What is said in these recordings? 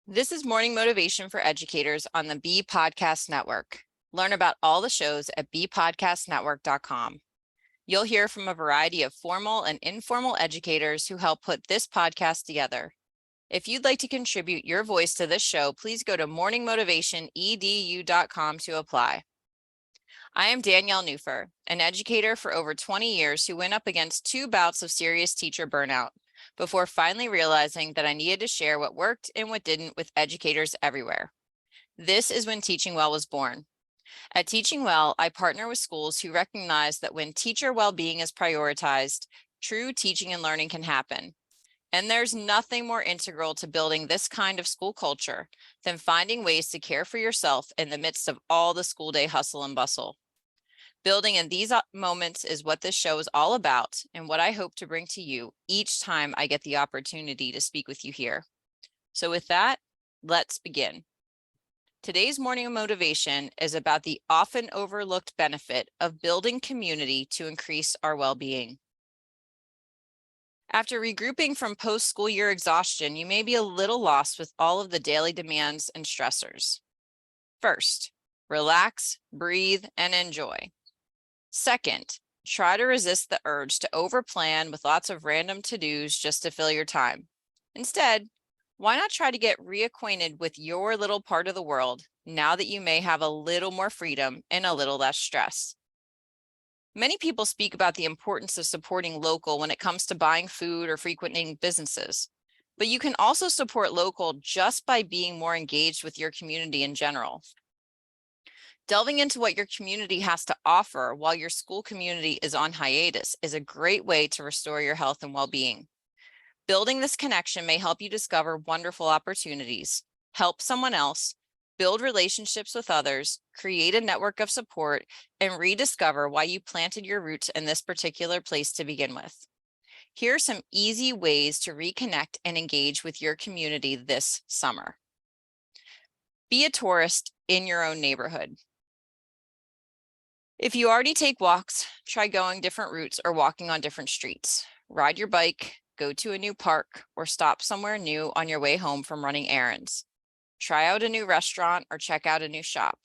This is Morning Motivation for Educators on the Bee Podcast Network. Learn about all the shows at beepodcastnetwork.com. You'll hear from a variety of formal and informal educators who help put this podcast together. If you'd like to contribute your voice to this show, please go to morningmotivationedu.com to apply. I am Danielle Nuhfer, an educator for over 20 years who went up against 2 bouts of serious teacher burnout before finally realizing that I needed to share what worked and what didn't with educators everywhere. This is when Teaching Well was born. At Teaching Well, I partner with schools who recognize that when teacher well-being is prioritized, true teaching and learning can happen. And there's nothing more integral to building this kind of school culture than finding ways to care for yourself in the midst of all the school day hustle and bustle. Building in these moments is what this show is all about and what I hope to bring to you each time I get the opportunity to speak with you here. So with that, let's begin. Today's morning motivation is about the often overlooked benefit of building community to increase our well-being. After regrouping from post-school year exhaustion, you may be a little lost with all of the daily demands and stressors. First, relax, breathe, and enjoy. Second, try to resist the urge to overplan with lots of random to-dos just to fill your time. Instead, why not try to get reacquainted with your little part of the world now that you may have a little more freedom and a little less stress? Many people speak about the importance of supporting local when it comes to buying food or frequenting businesses, but you can also support local just by being more engaged with your community in general. Delving into what your community has to offer while your school community is on hiatus is a great way to restore your health and well-being. Building this connection may help you discover wonderful opportunities, help someone else, build relationships with others, create a network of support, and rediscover why you planted your roots in this particular place to begin with. Here are some easy ways to reconnect and engage with your community this summer. Be a tourist in your own neighborhood. If you already take walks, try going different routes or walking on different streets. Ride your bike, go to a new park, or stop somewhere new on your way home from running errands. Try out a new restaurant or check out a new shop.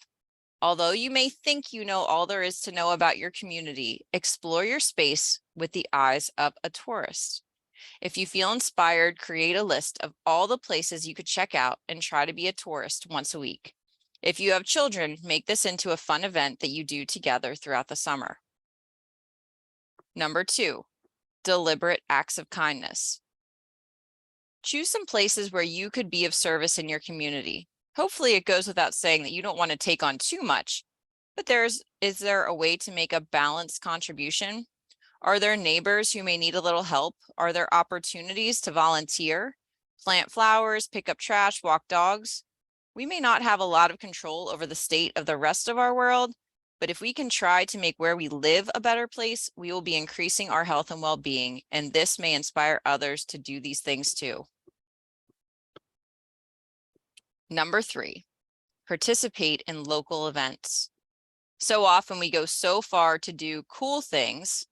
Although you may think you know all there is to know about your community, explore your space with the eyes of a tourist. If you feel inspired, create a list of all the places you could check out and try to be a tourist once a week. If you have children, make this into a fun event that you do together throughout the summer. Number 2, deliberate acts of kindness. Choose some places where you could be of service in your community. Hopefully it goes without saying that you don't want to take on too much, but is there a way to make a balanced contribution? Are there neighbors who may need a little help? Are there opportunities to volunteer, plant flowers, pick up trash, walk dogs? We may not have a lot of control over the state of the rest of our world, but if we can try to make where we live a better place, we will be increasing our health and well-being, and this may inspire others to do these things too. Number 3, participate in local events. So often we go so far to do cool things,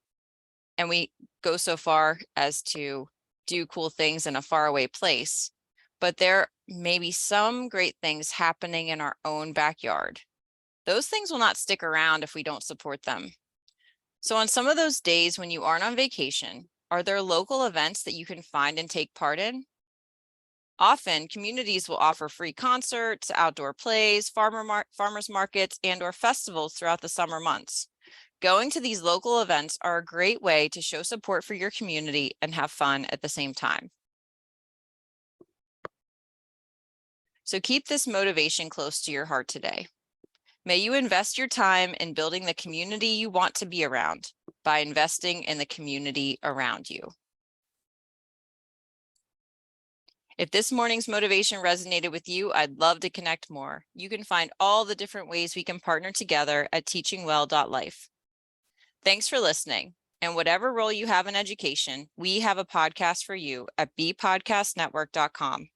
and we go so far as to do cool things in a faraway place, but there may be some great things happening in our own backyard. Those things will not stick around if we don't support them. So on some of those days when you aren't on vacation, are there local events that you can find and take part in? Often, communities will offer free concerts, outdoor plays, farmers markets, and/or festivals throughout the summer months. Going to these local events are a great way to show support for your community and have fun at the same time. So keep this motivation close to your heart today. May you invest your time in building the community you want to be around by investing in the community around you. If this morning's motivation resonated with you, I'd love to connect more. You can find all the different ways we can partner together at teachingwell.life. Thanks for listening. And whatever role you have in education, we have a podcast for you at beepodcastnetwork.com.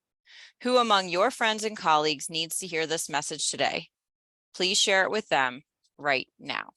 Who among your friends and colleagues needs to hear this message today? Please share it with them right now.